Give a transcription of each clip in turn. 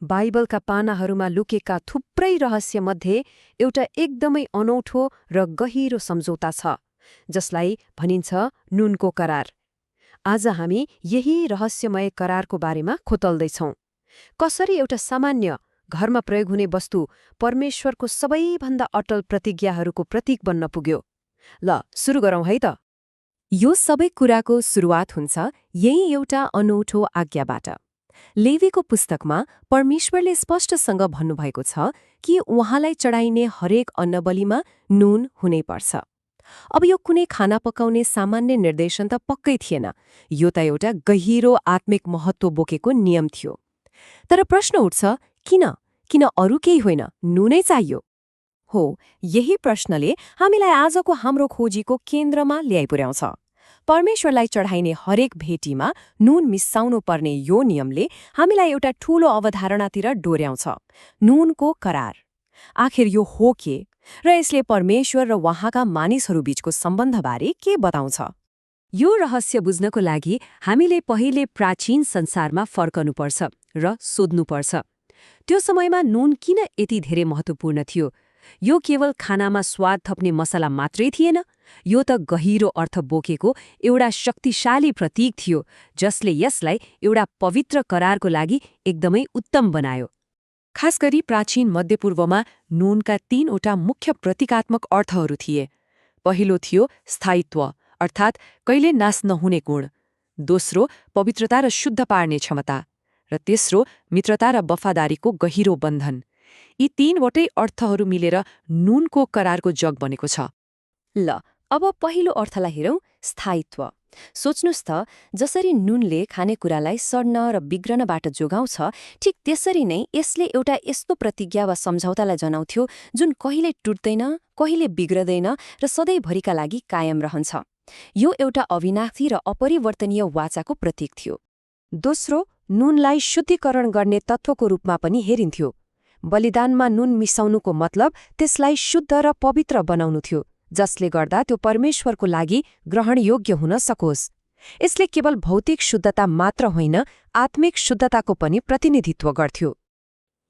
बाइबलका पानाहरूमा लुकेका थुप्रै रहस्यमध्ये एउटा एकदमै अनौठो र गहिरो सम्झौता छ, जसलाई भनिन्छ नुनको करार। आज हामी यही रहस्यमय करारको बारेमा खोतल्दैछौँ। कसरी एउटा सामान्य, घरमा प्रयोग हुने वस्तु परमेश्वरको सबैभन्दा अटल प्रतिज्ञाहरूको प्रतीक बन्न पुग्यो। ल, सुरु गरौँ है त। यो सबै कुराको सुरुवात हुन्छ यही एउटा अनौठो आज्ञाबाट। लेवीको पुस्तकमा परमेश्वरले स्पष्टसँग भन्नुभएको छ कि उहाँलाई चढाइने हरेक अन्नबलीमा नुन हुनैपर्छ। अब यो कुनै खाना पकाउने सामान्य निर्देशन त पक्कै थिएन, यो त एउटा गहिरो आत्मिक महत्त्व बोकेको नियम थियो। तर प्रश्न उठ्छ, किन अरू केही होइन, नुनै चाहियो? हो, यही प्रश्नले हामीलाई आजको हाम्रो खोजीको केन्द्रमा ल्याइपुर्याउँछ। परमेश्वरलाई चढाइने हरेक भेटीमा नुन मिसाउनु पर्ने यो नियमले हामीलाई एउटा ठूलो अवधारणातिर डोर्याउँछ, नुनको करार। आखिर यो हो के, र यसले परमेश्वर र उहाँका मानिसहरूबीचको सम्बन्धबारे के बताउँछ? यो रहस्य बुझ्नको लागि हामीले पहिले प्राचीन संसारमा फर्कनुपर्छ र सोध्नुपर्छ, त्यो समयमा नुन किन यति धेरै महत्त्वपूर्ण थियो? यो केवल खानामा स्वाद थप्ने मसला मात्रै थिएन, यो त गहिरो अर्थ बोकेको एउटा शक्तिशाली प्रतीक थियो, जसले यसलाई एउटा पवित्र करारको लागि एकदमै उत्तम बनायो। खास गरी प्राचीन मध्यपूर्वमा नुनका 3वटा मुख्य प्रतीकात्मक अर्थहरू थिए। पहिलो थियो स्थायित्व, अर्थात् कहिले नाश नहुने गुण। दोस्रो, पवित्रता र शुद्ध पार्ने क्षमता। र तेस्रो, मित्रता र वफादारीको गहिरो बन्धन। यी 3वटै अर्थहरू मिलेर नुनको करारको जग बनेको छ। ल, अब पहिलो अर्थलाई हेरौँ, स्थायित्व। सोच्नुस् त, जसरी नुनले खानेकुरालाई सड्न र बिग्रनबाट जोगाउँछ, ठिक त्यसरी नै यसले एउटा यस्तो प्रतिज्ञा वा सम्झौतालाई जनाउँथ्यो जुन कहिले टुट्दैन, कहिले बिग्रदैन र सधैँभरिका लागि कायम रहन्छ। यो एउटा अविनाशी र अपरिवर्तनीय वाचाको प्रतीक थियो। दोस्रो, नुनलाई शुद्धिकरण गर्ने तत्त्वको रूपमा पनि हेरिन्थ्यो। बलिदानमा नुन मिसाउनुको मतलब त्यसलाई शुद्ध र पवित्र बनाउनु थियो, जसले गर्दा त्यो परमेश्वरको लागि ग्रहणयोग्य हुन सकोस्। यसले केवल भौतिक शुद्धता मात्र होइन, आत्मिक शुद्धताको पनि प्रतिनिधित्व गर्थ्यो।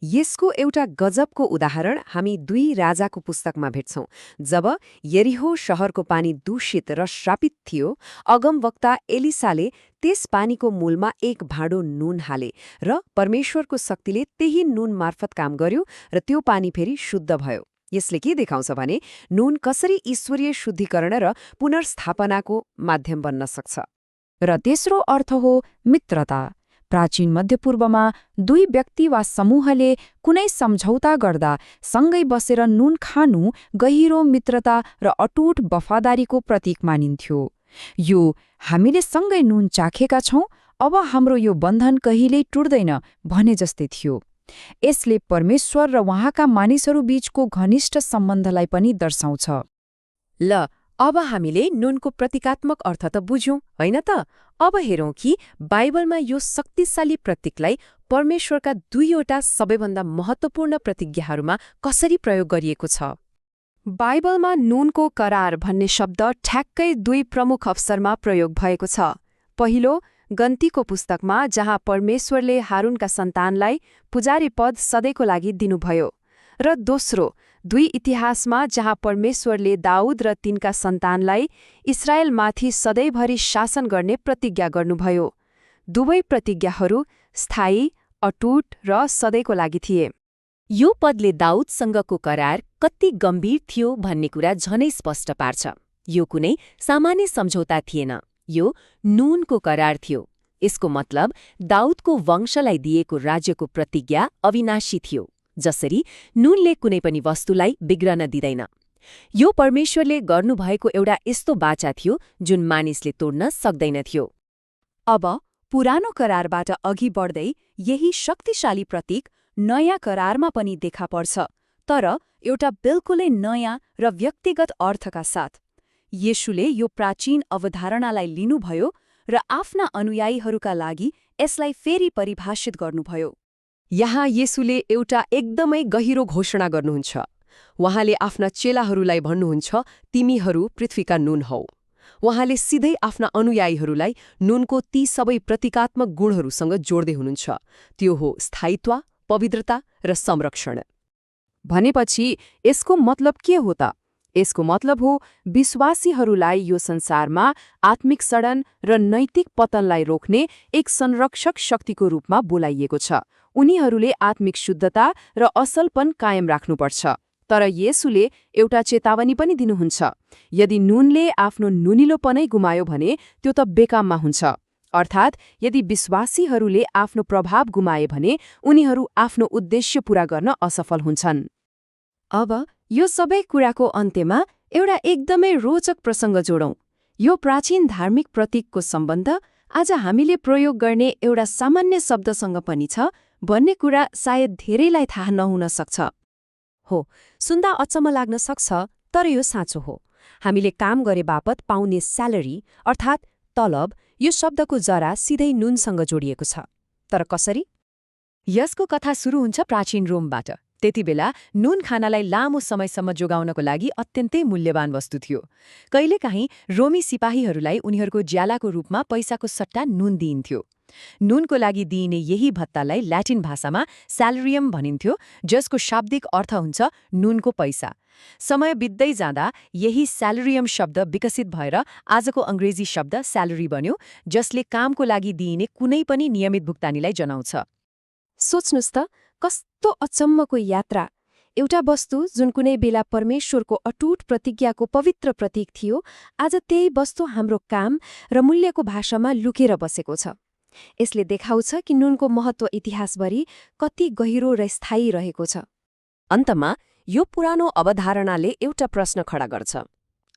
यसको एउटा गजबको उदाहरण हामी 2 राजाको पुस्तकमा भेट्छौं। जब यरीहो शहरको पानी दूषित र श्रापित थियो, अगमवक्ता एलिसाले त्यस पानीको मूलमा एक भाँडो नुन हाले र परमेश्वरको शक्तिले त्यही नुन मार्फत काम गर्यो र त्यो पानी फेरि शुद्ध भयो। यसले के देखाउँछ भने नुन कसरी ईश्वरीय शुद्धिकरण र पुनर्स्थापनाको माध्यम बन्न सक्छ। र तेस्रो अर्थ हो मित्रता। प्राचीन मध्यपूर्वमा 2 व्यक्ति वा समूहले कुनै सम्झौता गर्दा सँगै बसेर नुन खानु गहिरो मित्रता र अटुट वफादारीको प्रतीक मानिन्थ्यो। यो हामीले सँगै नुन चाखेका छौं, अब हाम्रो यो बन्धन कहिल्यै टुट्दैन भने जस्तै थियो। यसले परमेश्वर र उहाँका मानिसहरू बीचको घनिष्ठ सम्बन्धलाई पनि दर्शाउँछ। ल, अब हामीले नुनको प्रतीकात्मक अर्थ त बुझ्यौं, होइन त? अब हेरौँ कि बाइबलमा यो शक्तिशाली प्रतीकलाई परमेश्वरका 2वटा सबैभन्दा महत्त्वपूर्ण प्रतिज्ञाहरूमा कसरी प्रयोग गरिएको छ। बाइबलमा नुनको करार भन्ने शब्द ठ्याक्कै 2 प्रमुख अवसरमा प्रयोग भएको छ। पहिलो, गन्तीको पुस्तकमा, जहाँ परमेश्वरले हारूनका सन्तानलाई पुजारी पद सधैँको लागि दिनुभयो। र दोस्रो, 2 इतिहासमा, जहाँ परमेश्वरले दाउद र तिनका सन्तानलाई इस्राएलमाथि सधैँभरि शासन गर्ने प्रतिज्ञा गर्नुभयो। दुवै प्रतिज्ञाहरू स्थायी, अटुट र सधैँको लागि थिए। यो पदले दाउदसँगको करार कति गम्भीर थियो भन्ने कुरा झनै स्पष्ट पार्छ। यो कुनै सामान्य सम्झौता थिएन, यो नुनको करार थियो। यसको मतलब दाउदको वंशलाई दिएको राज्यको प्रतिज्ञा अविनाशी थियो, जसरी नुनले कुनै पनि वस्तुलाई बिग्रन दिँदैन। यो परमेश्वरले गर्नुभएको एउटा यस्तो बाचा थियो जुन मानिसले तोड्न सक्दैनथ्यो। अब पुरानो करारबाट अघि बढ्दै यही शक्तिशाली प्रतीक नयाँ करारमा पनि देखा पर्छ, तर एउटा बिल्कुलै नयाँ र व्यक्तिगत अर्थका साथ। येशूले यो प्राचीन अवधारणालाई लिनुभयो र आफ्ना अनुयायीहरूका लागि यसलाई फेरि परिभाषित गर्नुभयो। यहाँ येशूले एउटा एकदमै गहिरो घोषणा गर्नुहुन्छ। उहाँले आफ्ना चेलाहरूलाई भन्नुहुन्छ, तिमीहरू पृथ्वीका नुन हौ। उहाँले सिधै आफ्ना अनुयायीहरूलाई नुनको ती सबै प्रतीकात्मक गुणहरूसँग जोड्दै हुनुहुन्छ। त्यो हो स्थायित्व, पवित्रता र संरक्षण। भनेपछि यसको मतलब के हो त? यसको मतलब हो विश्वासीहरूलाई यो संसारमा आत्मिक सडन र नैतिक पतनलाई रोक्ने एक संरक्षक शक्तिको रूपमा बोलाइएको छ। उनीहरूले आत्मिक शुद्धता र असलपन कायम राख्नुपर्छ। तर येशूले एउटा चेतावनी पनि दिनुहुन्छ। यदि नुनले आफ्नो नुनिलोपनै गुमायो भने त्यो त बेकाममा हुन्छ। अर्थात् यदि विश्वासीहरूले आफ्नो प्रभाव गुमाए भने उनीहरू आफ्नो उद्देश्य पूरा गर्न असफल हुन्छन्। अब यो सबै कुराको अन्त्यमा एउटा एकदमै रोचक प्रसङ्ग जोडौं। यो प्राचीन धार्मिक प्रतीकको सम्बन्ध आज हामीले प्रयोग गर्ने एउटा सामान्य शब्दसँग पनि छ भन्ने कुरा सायद धेरैलाई थाहा नहुन सक्छ। हो, सुन्दा अचम्म लाग्न सक्छ, तर यो साँचो हो। हामीले काम गरे बापत पाउने स्यालेरी अर्थात् तलब, यो शब्दको जरा सिधै नुनसँग जोडिएको छ। तर कसरी? यसको कथा सुरु हुन्छ प्राचीन रोमबाट। त्यति बेला नुन खानालाई लामो समयसम्म जोगाउनको लागि अत्यन्तै मूल्यवान वस्तु थियो। कहिलेकाहीँ रोमी सिपाहीहरूलाई उनीहरूको ज्यालाको रूपमा पैसाको सट्टा नुन दिइन्थ्यो। नुनको लागि दिइने यही भत्तालाई ल्याटिन भाषामा स्यालेरियम भनिन्थ्यो, जसको शाब्दिक अर्थ हुन्छ नुनको पैसा। समय बित्दै जाँदा यही स्यालेरियम शब्द विकसित भएर आजको अङ्ग्रेजी शब्द स्यालेरी बन्यो, जसले कामको लागि दिइने कुनै पनि नियमित भुक्तानीलाई जनाउँछ। सोच्नुस् त, कस्तो अचम्मको यात्रा! एउटा वस्तु जुन कुनै बेला परमेश्वरको अटुट प्रतिज्ञाको पवित्र प्रतीक थियो, आज त्यही वस्तु हाम्रो काम र मूल्यको भाषामा लुकेर बसेको छ। यसले देखाउँछ कि नुनको महत्त्व इतिहासभरि कति गहिरो र स्थायी रहेको छ। अन्तमा यो पुरानो अवधारणाले एउटा प्रश्न खडा गर्छ।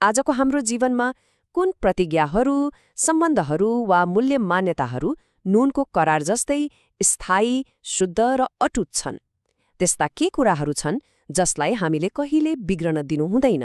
आजको हाम्रो जीवनमा कुन प्रतिज्ञाहरू, सम्बन्धहरू वा मूल्य मान्यताहरू नुनको करार जस्तै स्थायी, शुद्ध र अटुट छन्? त्यस्ता के कुराहरू छन् जसलाई हामीले कहिले बिग्रन दिनु हुँदैन?